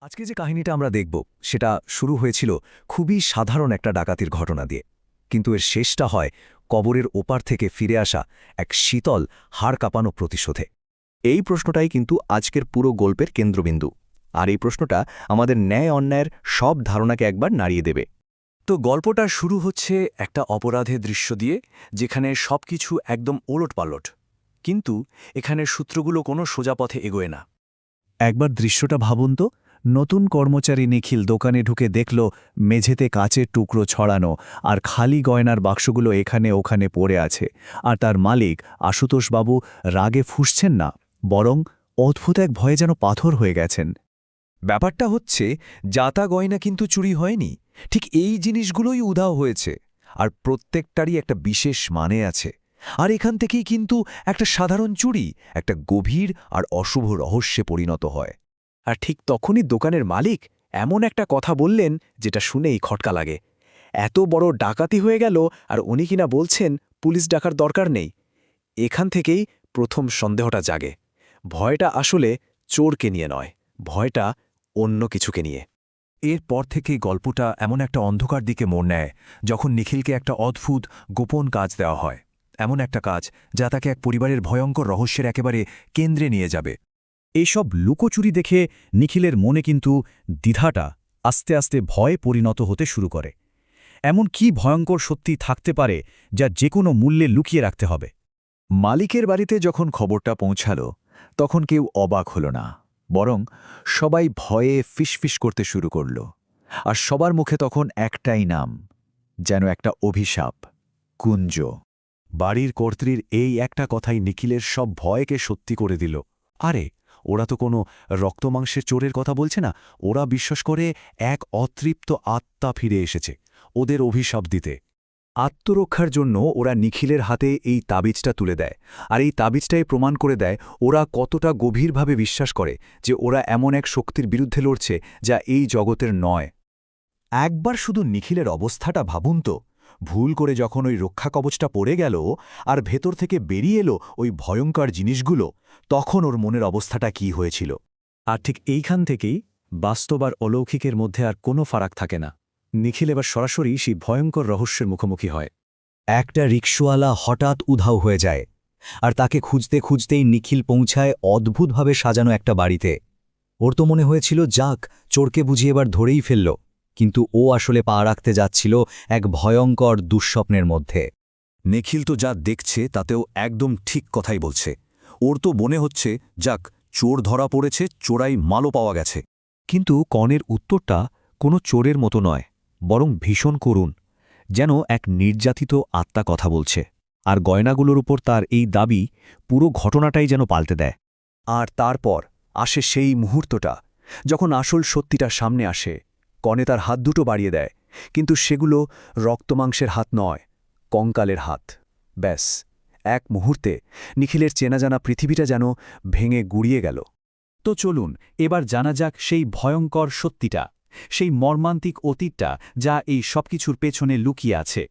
আজকে যে কাহিনীটা আমরা দেখব সেটা শুরু হয়েছিল খুবই সাধারণ একটা ডাকাতির ঘটনা দিয়ে, কিন্তু এর শেষটা হয় কবরের ওপার থেকে ফিরে আসা এক শীতল হাড় কাঁপানো প্রতিশোধে। এই প্রশ্নটাই কিন্তু আজকের পুরো গল্পের কেন্দ্রবিন্দু, আর এই প্রশ্নটা আমাদের ন্যায় অন্যায়ের সব ধারণাকে একবার নাড়িয়ে দেবে। তো গল্পটা শুরু হচ্ছে একটা অপরাধের দৃশ্য দিয়ে, যেখানে সবকিছু একদম ওলটপালট, কিন্তু এখানে সূত্রগুলো কোনো সোজা পথে এগোয় না। একবার দৃশ্যটা ভাবুন তো, নতুন কর্মচারী নিখিল দোকানে ঢুকে দেখল মেঝেতে কাচের টুকরো ছড়ানো আর খালি গয়নার বাক্সগুলো এখানে ওখানে পড়ে আছে, আর তার মালিক আশুতোষবাবু রাগে ফুঁসছেন না, বরং অদ্ভুত এক ভয়ে যেন পাথর হয়ে গেছেন। ব্যাপারটা হচ্ছে, জাতা গয়না কিন্তু চুরি হয়নি, ঠিক এই জিনিসগুলোই উধাও হয়েছে, আর প্রত্যেকটারই একটা বিশেষ মানে আছে। আর এখান থেকেই কিন্তু একটা সাধারণ চুরি একটা গভীর আর অশুভ রহস্যে পরিণত হয়। আর ঠিক তখনই দোকানের মালিক এমন একটা কথা বললেন যেটা শুনেই খটকা লাগে। এত বড় ডাকাতি হয়ে গেল আর উনি কিনা বলছেন পুলিশ ডাকার দরকার নেই। এখান থেকেই প্রথম সন্দেহটা জাগে। ভয়টা আসলে চোরকে নিয়ে নয়, ভয়টা অন্য কিছুকে নিয়ে। এরপর থেকেই গল্পটা এমন একটা অন্ধকার দিকে মোড় নেয়, যখন নিখিলকে একটা অদ্ভুত গোপন কাজ দেওয়া হয়, এমন একটা কাজ যা তাকে এক পরিবারের ভয়ঙ্কর রহস্যের একেবারে কেন্দ্রে নিয়ে যাবে। এইসব লুকোচুরি দেখে নিখিলের মনে কিন্তু দ্বিধাটা আস্তে আস্তে ভয়ে পরিণত হতে শুরু করে। এমন কি ভয়ঙ্কর সত্যি থাকতে পারে যা যে কোনো মূল্যে লুকিয়ে রাখতে হবে? মালিকের বাড়িতে যখন খবরটা পৌঁছাল, তখন কেউ অবাক হল না, বরং সবাই ভয়ে ফিসফিস করতে শুরু করল। আর সবার মুখে তখন একটাই নাম, যেন একটা অভিশাপ, কুঞ্জ। বাড়ির কর্ত্রীর এই একটা কথাই নিখিলের সব ভয়কে সত্যি করে দিল। আরে, ওরা তো কোনো রক্তমাংসের চোরের কথা বলছে না, ওরা বিশ্বাস করে এক অতৃপ্ত আত্মা ফিরে এসেছে ওদের অভিশাপ দিতে। আত্মরক্ষার জন্য ওরা নিখিলের হাতে এই তাবিজটা তুলে দেয়, আর এই তাবিজটাই প্রমাণ করে দেয় ওরা কতটা গভীরভাবে বিশ্বাস করে যে ওরা এমন এক শক্তির বিরুদ্ধে লড়ছে যা এই জগতের নয়। একবার শুধু নিখিলের অবস্থাটা ভাবুন তো, ভুল করে যখন ওই রক্ষা কবচটা পড়ে গেল আর ভেতর থেকে বেরিয়ে এলো ওই ভয়ঙ্কর জিনিসগুলো, তখন ওর মনের অবস্থাটা কি হয়েছিল। আর ঠিক এইখান থেকেই বাস্তব আর অলৌকিকের মধ্যে আর কোনো ফারাক থাকে না। নিখিল এবার সরাসরি সেই ভয়ঙ্কর রহস্যের মুখোমুখি হয়। একটা রিকশাওয়ালা হঠাৎ উধাও হয়ে যায়, আর তাকে খুঁজতে খুঁজতেই নিখিল পৌঁছায় অদ্ভুতভাবে সাজানো একটা বাড়িতে। ওর তো মনে হয়েছিল যাক, চোরকে বুঝি এবার ধরেই ফেলল, কিন্তু ও আসলে পা রাখতে যাচ্ছিল এক ভয়ঙ্কর দুঃস্বপ্নের মধ্যে। নিখিল তো যা দেখছে তাতেও একদম ঠিক কথাই বলছে। ওর তো মনে হচ্ছে যাক, চোর ধরা পড়েছে, চোরাই মালও পাওয়া গেছে। কিন্তু কনের উত্তরটা কোনো চোরের মতো নয়, বরং ভীষণ করুণ, যেন এক নির্যাতিত আত্মা কথা বলছে। আর গয়নাগুলোর উপর তার এই দাবি পুরো ঘটনাটাই যেন পাল্টে দেয়। আর তারপর আসে সেই মুহূর্তটা যখন আসল সত্যিটা সামনে আসে। কনে তার হাত দুটো বাড়িয়ে দেয়, কিন্তু সেগুলো রক্তমাংসের হাত নয়, কঙ্কালের হাত। ব্যাস, এক মুহূর্তে নিখিলের চেনাজানা পৃথিবীটা যেন ভেঙে গুড়িয়ে গেল। তো চলুন এবার জানা যাক সেই ভয়ঙ্কর সত্যিটা, সেই মর্মান্তিক অতীতটা যা এই সবকিছুর পেছনে লুকিয়ে আছে।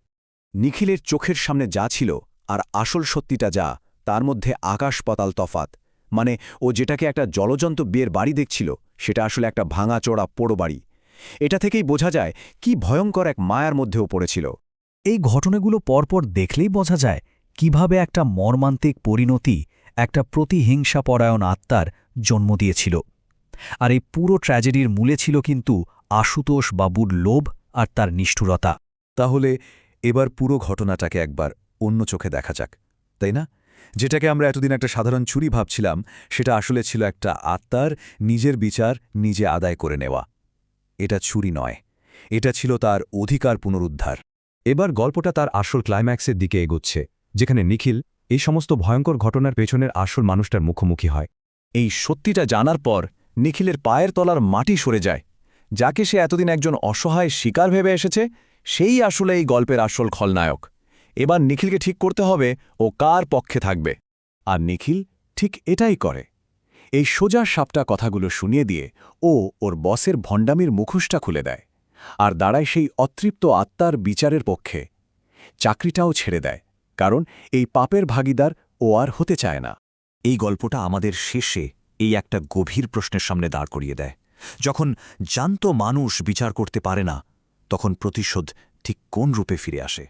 নিখিলের চোখের সামনে যা ছিল আর আসল সত্যিটা যা, তার মধ্যে আকাশ পাতাল তফাত। মানে, ও যেটাকে একটা জলজন্ত বিয়ের বাড়ি দেখছিল, সেটা আসলে একটা ভাঙাচোরা পোড়ো বাড়ি। এটা থেকেই বোঝা যায় কি ভয়ঙ্কর এক মায়ার মধ্যেও পড়েছিল। এই ঘটনাগুলো পরপর দেখলেই বোঝা যায় কিভাবে একটা মর্মান্তিক পরিণতি একটা প্রতিহিংসাপরায়ণ আত্মার জন্ম দিয়েছিল। আর এই পুরো ট্র্যাজেডির মূলে ছিল কিন্তু আশুতোষ বাবুর লোভ আর তার নিষ্ঠুরতা। তাহলে এবার পুরো ঘটনাটাকে একবার অন্য চোখে দেখা যাক, তাই না? যেটাকে আমরা এতদিন একটা সাধারণ চুরি ভাবছিলাম, সেটা আসলে ছিল একটা আত্মার নিজের বিচার নিজে আদায় করে নেওয়া। এটা চুরি নয়, এটা ছিল তার অধিকার পুনরুদ্ধার। এবার গল্পটা তার আসল ক্লাইম্যাক্সের দিকে এগোচ্ছে, যেখানে নিখিল এই সমস্ত ভয়ঙ্কর ঘটনার পেছনের আসল মানুষটার মুখোমুখি হয়। এই সত্যিটা জানার পর নিখিলের পায়ের তলার মাটি সরে যায়। যাকে সে এতদিন একজন অসহায় শিকার ভেবে এসেছে, সেই আসলে এই গল্পের আসল খলনায়ক। এবার নিখিলকে ঠিক করতে হবে ও কার পক্ষে থাকবে। আর নিখিল ঠিক এটাই করে। এই সোজা সাপটা কথাগুলো শুনিয়ে দিয়ে ও ওর বসের ভণ্ডামির মুখোশটা খুলে দেয়, আর দাঁড়ায় সেই অতৃপ্ত আত্মার বিচারের পক্ষে। চাকরিটাও ছেড়ে দেয়, কারণ এই পাপের ভাগীদার ও আর হতে চায় না। এই গল্পটা আমাদের শেষে এই একটা গভীর প্রশ্নের সামনে দাঁড় করিয়ে দেয়। যখন জ্যান্ত মানুষ বিচার করতে পারে না তখন প্রতিশোধ ঠিক কোন রূপে ফিরে আসে।